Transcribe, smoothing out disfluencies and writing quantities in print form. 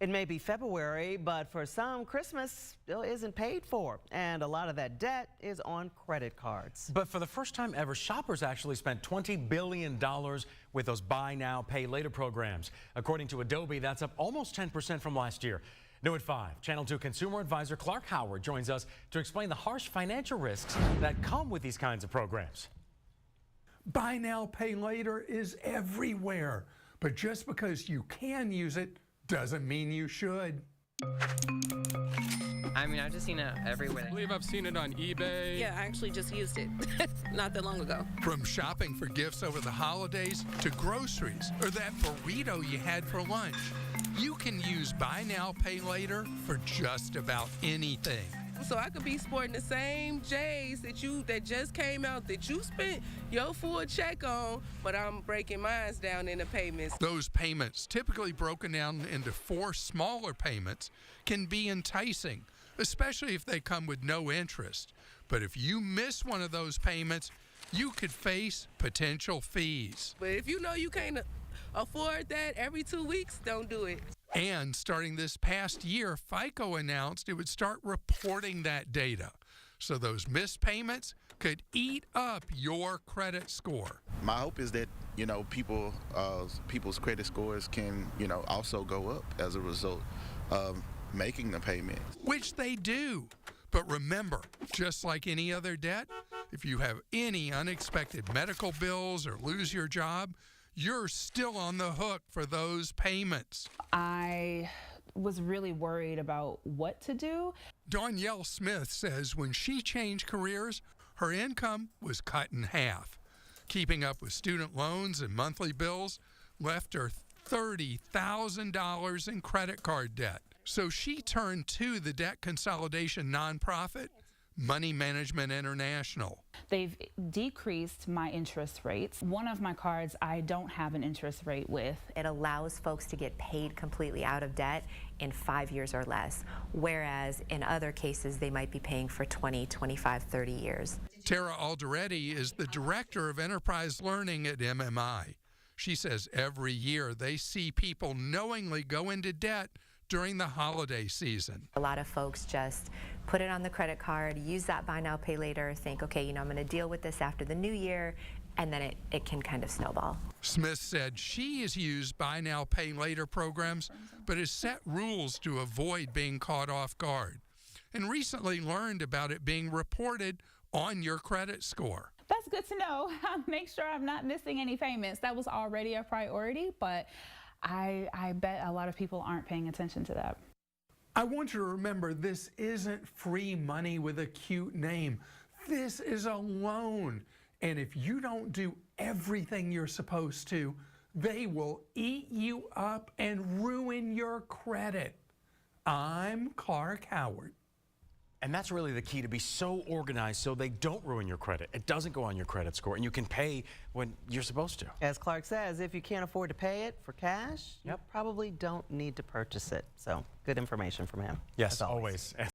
It may be February, but for some, Christmas still isn't paid for, and a lot of that debt is on credit cards. But for the first time ever, shoppers actually spent $20 billion with those buy now, pay later programs. According to Adobe, that's up almost 10% from last year. New at 5, Channel 2 consumer advisor Clark Howard joins us to explain the harsh financial risks that come with these kinds of programs. Buy now, pay later is everywhere, but just because you can use it doesn't mean you should. I mean, I've just seen it everywhere. I believe I've seen it on eBay. Yeah, I actually just used it not that long ago. From shopping for gifts over the holidays to groceries or that burrito you had for lunch, you can use buy now, pay later for just about anything. So I could be sporting the same J's that just came out that you spent your full check on, but I'm breaking mine down into payments. Those payments, typically broken down into 4 smaller payments, can be enticing, especially if they come with no interest. But if you miss one of those payments, you could face potential fees. But if you know you can't afford that every 2 weeks, don't do it. And starting this past year, FICO announced it would start reporting that data. So those missed payments could eat up your credit score. My hope is that, people's credit scores can, also go up as a result of making the payment. Which they do. But remember, just like any other debt, if you have any unexpected medical bills or lose your job, you're still on the hook for those payments. I was really worried about what to do. Danielle Smith says when she changed careers, her income was cut in half. Keeping up with student loans and monthly bills left her $30,000 in credit card debt. So she turned to the debt consolidation nonprofit, Money Management International. They've decreased my interest rates. One of my cards I don't have an interest rate with. It allows folks to get paid completely out of debt in 5 years or less, whereas in other cases they might be paying for 20, 25, 30 years. Tara Alderetti is the director of enterprise learning at MMI. She says every year they see people knowingly go into debt during the holiday season. A lot of folks just put it on the credit card, use that buy now, pay later, think, okay, I'm going to deal with this after the new year, and then it can kind of snowball. Smith said she has used buy now, pay later programs, but has set rules to avoid being caught off guard, and recently learned about it being reported on your credit score. That's good to know. I'll make sure I'm not missing any payments. That was already a priority, but I bet a lot of people aren't paying attention to that. I want you to remember this isn't free money with a cute name. This is a loan. And if you don't do everything you're supposed to, they will eat you up and ruin your credit. I'm Clark Howard. And that's really the key, to be so organized so they don't ruin your credit. It doesn't go on your credit score, and you can pay when you're supposed to. As Clark says, if you can't afford to pay it for cash, you probably don't need to purchase it. So good information from him. Yes, always.